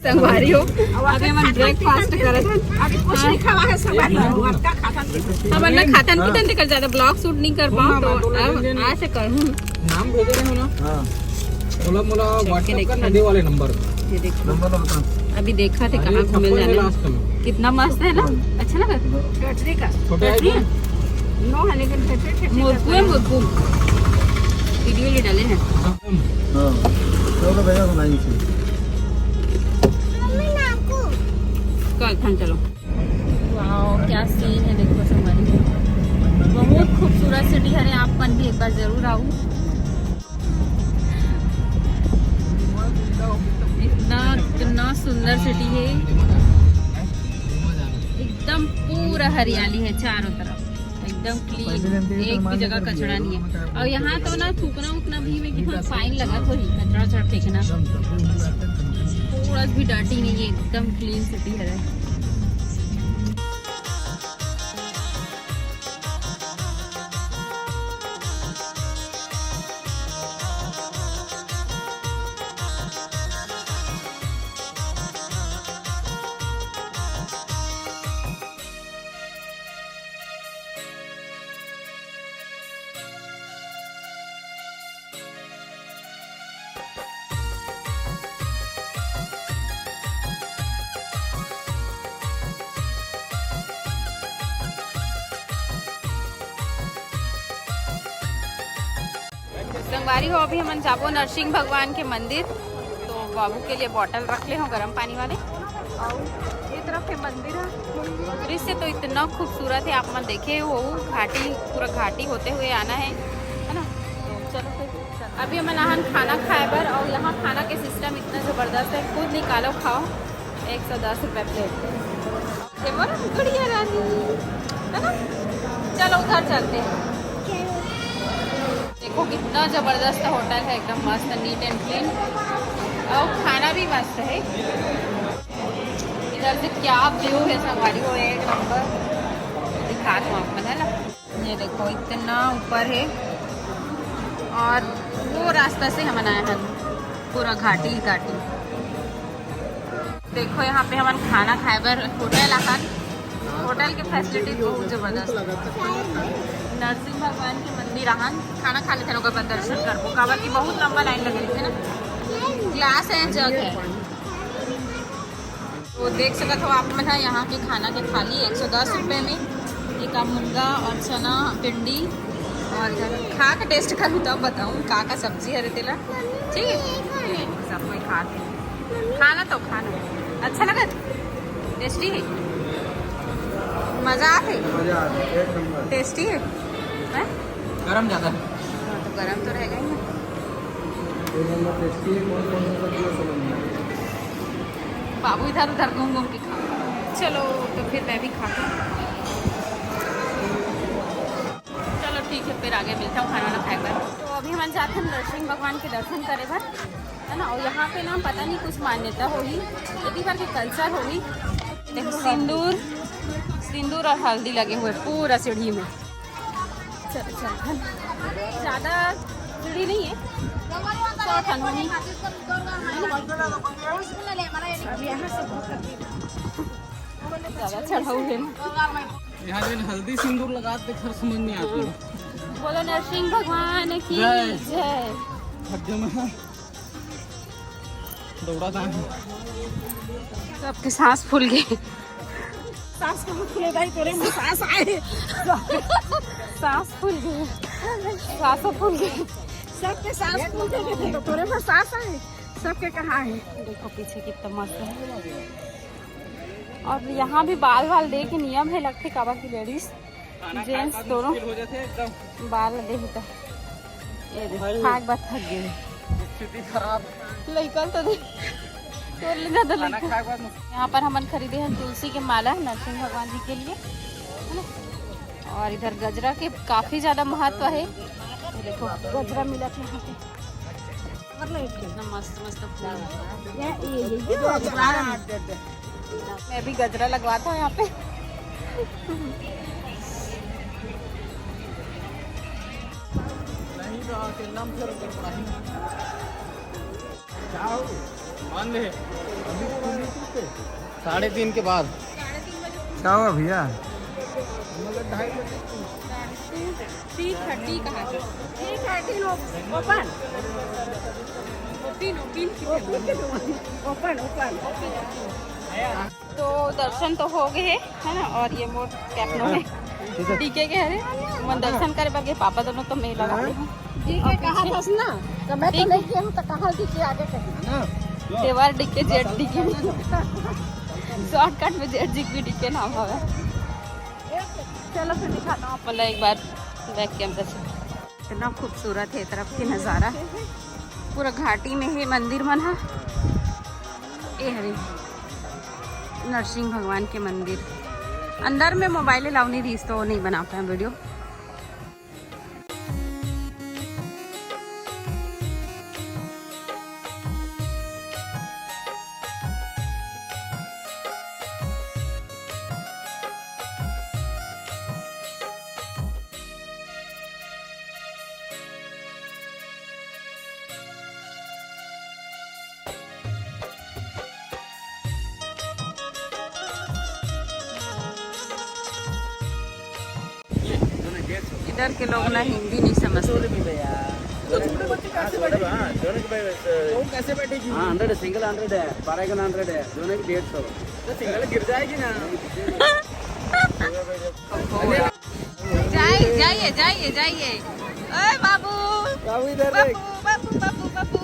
संगवारी हो अभी हम ब्रेकफास्ट करत अभी कुछ नहीं खावा है संगवारी हो आपका खाता हम ना खातन पीतन कर ज्यादा ब्लॉग शूट नहीं कर पाऊँ तो अब आज से करूँ नाम भेज रहे हो ना। हाँ बोला मोला व्हाट्सएप कर नदी वाले नंबर ये देखो नंबर बता। अभी देखा थे कहाँ घूमे जाना कितना मस्त है ना अच्छा लगा कचरे का छोटे आई नो है लेकिन मुर्कू वीडियो ले डाले हैं हां तो भैया सुनाई थी कल खान चलो वाह क्या सीन है देखो हमारी बहुत खूबसूरत सिटी है आप मन भी एक बार जरूर आओ इतना सुंदर सिटी है एकदम पूरा हरियाली है चारों तरफ एकदम क्लीन एक भी जगह कचरा नहीं है और यहाँ तो ना थूकना उकना भी में कितना फाइन लगा तो ही कचरा फेंकना थोड़ा भी डर्टी नहीं है एकदम क्लीन सिटी है संगवारी हो अभी हम जाबो नरसिंह भगवान के मंदिर तो बाबू के लिए बोतल रख ले हो गर्म पानी वाले और ये तरफ के मंदिर है दृश्य तो इतना खूबसूरत है आप मन देखे वो घाटी पूरा घाटी होते हुए आना है ना तो चलो फिर अभी हम नहान खाना खाए बर और यहाँ खाना के सिस्टम इतना ज़बरदस्त है खुद निकालो खाओ 110 रुपये प्लेट बढ़िया रानी है ना चलो उधर चलते हैं देखो कितना ज़बरदस्त होटल है एकदम मस्त नीट एंड क्लीन और खाना भी मस्त है इधर से क्या व्यू है संगवारी हो एक नंबर दिखा दूँ आप है ना ये देखो इतना ऊपर है और वो रास्ता से हम आए हैं पूरा घाटी घाटी देखो यहाँ पे हम खाना खाए बर होटल के फैसिलिटी बहुत ज़बरदस्त नरसिंह भगवान के मंदिर आहन खाना खा लेते लोग दर्शन करबो काबर की बहुत लंबा लाइन लगे रही है ना ग्लास है जग है तो देख सकते हो आप मतलब यहाँ के खाना के थाली 110 रुपये में एक मुर्गा और चना भिंडी और खा के टेस्ट करूँ तब बताऊँ का सब्जी है तेला ठीक है सब कोई खाते खाना तो खाना अच्छा लगा टेस्टी है मज़ा आते टेस्टी है गरम ज़्यादा तो गरम तो रहेगा ही ना बाबू इधर उधर घूम घूम के खा चलो तो फिर मैं भी खाता चलो ठीक है फिर आगे मिलता हूँ खाना खाए पर तो अभी हम जाते हैं नरसिंह भगवान के दर्शन करे पर है ना और यहाँ पे ना पता नहीं कुछ मान्यता होगी यदि बार के कल्चर होगी देखो सिंदूर और हल्दी लगे हुए पूरा सीढ़ी में चल ज़्यादा सीढ़ी नहीं है अब यहाँ से ज़्यादा चढ़ा हुए यहाँ हल्दी सिंदूर लगाते फिर समझ नहीं आती बोलो नरसिंह भगवान की जय दौड़ा था सबके सांस फूल गए सांस कहाँ खुले भाई तोरे में सांस आए सांस फूल गए सांसों फूल गई सबके सांस फूल गए तो तोरे में सांस आए सबके कहाँ है देखो पीछे कितना मस्त है और यहाँ भी बाल दे के नियम है लगते काबा की लेडीज जेंट्स दोनों बाल दे होता ये देखो खाक बात थक गए स्थिति खराब लइकन तो यहाँ पर हम खरीदे हैं तुलसी के माला नरसिंह भगवान जी के लिए है ना और इधर गजरा के काफ़ी ज़्यादा महत्व है देखो गजरा मिला था यहाँ पे कितना मस्त मस्त फूल मैं भी गजरा लगवाता हूँ यहाँ पे बंद है 3:30 के बाद। 3:30 बजे क्या हुआ भैया? 3:30 कहाँ से? 3:30 ओपन ओपन ओपन। तो दर्शन तो हो गए है ना। और ये मोर कैप्नो है डीके के हरे मन दर्शन करे बाकी पापा दोनों तो मेला लगा जी के कहा था ना, तो मैं तो नहीं गई हूँ, तो कहा जी के आगे कहीं देवार डीके जेड डीके शॉर्टकट में जेड जी भी डीके नाम है। चलो फिर दिखाता हूँ मतलब एक बार बैक कैमरा से। इतना खूबसूरत है तरफ की नज़ारा, पूरा घाटी में है मंदिर मन है। ए हरे नरसिंह भगवान के मंदिर अंदर में मोबाइल लाऊ नहीं रही तो नहीं बना पाए वीडियो। इधर के लोग ना हिंदी नहीं समझते। कैसे बैठेगी? 100 सिंगल 100 है, पैरागन 100 है, दोनों की 150। तो सिंगल गिर जाएगी ना। जाइए जाइए जाइए। ओए बाबू बाबू इधर देख। बाबू बाबू बाबू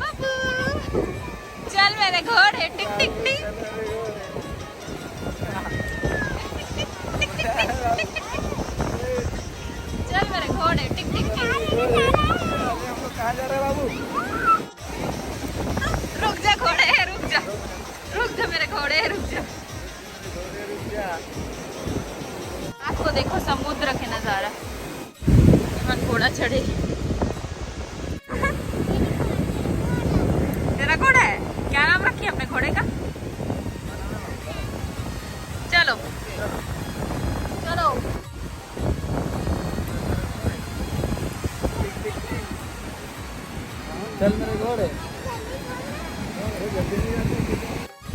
बाबू चल मेरे घोड़े टिक टिक टिक। चल मेरे घोड़े टिक टिक टिक। कहाँ जा रहा है बाबू? रुक जा घोड़े रुक जा मेरे घोड़े रुक जा। आपको देखो समुद्र के नजारा घोड़ा चढ़े। तेरा घोड़ा है क्या नाम रखी अपने घोड़े का? चलो चलो चल मेरे घोड़े।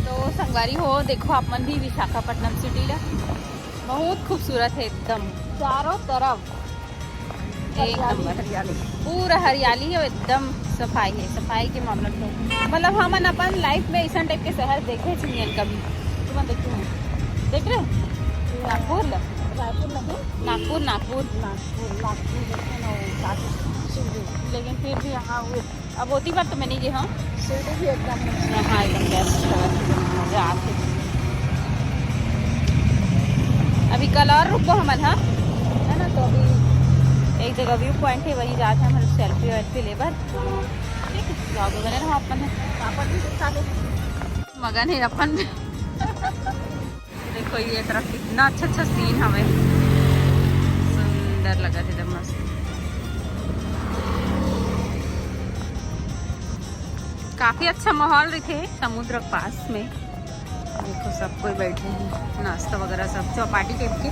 तो संगवारी हो देखो आप मन भी विशाखापट्टनम सिटी ला बहुत खूबसूरत है एकदम चारों तरफ एक नंबर हरियाली। पूरा हरियाली है एकदम सफाई है। सफाई के मामले में मतलब हम अपन लाइफ में ऐसा टाइप के शहर देखे नहीं कभी। तुम देखे हैं देख रहे नागपुर रायपुर नहीं, नागपुर नागपुर लेकिन फिर भी यहाँ अब होती बात तो मैं नहीं गई। हाँ शिरडी भी एकदम हाँ एकदम बेस्ट मजा आते। अभी कल और रुको हमन हाँ है ना। तो अभी एक जगह व्यू पॉइंट है वहीं जाते हैं हम सेल्फी वेल्फी लेबर। ठीक है ब्लॉग बने रहो अपन है पापा भी दिखा दे। मगन है अपन देखो ये तरफ कितना अच्छा सीन हमें सुंदर लगा था एकदम मस्त। काफी अच्छा माहौल रखे समुद्र के पास में। देखो सब कोई बैठे हैं नाश्ता वगैरह सब चौपाटी टाइप के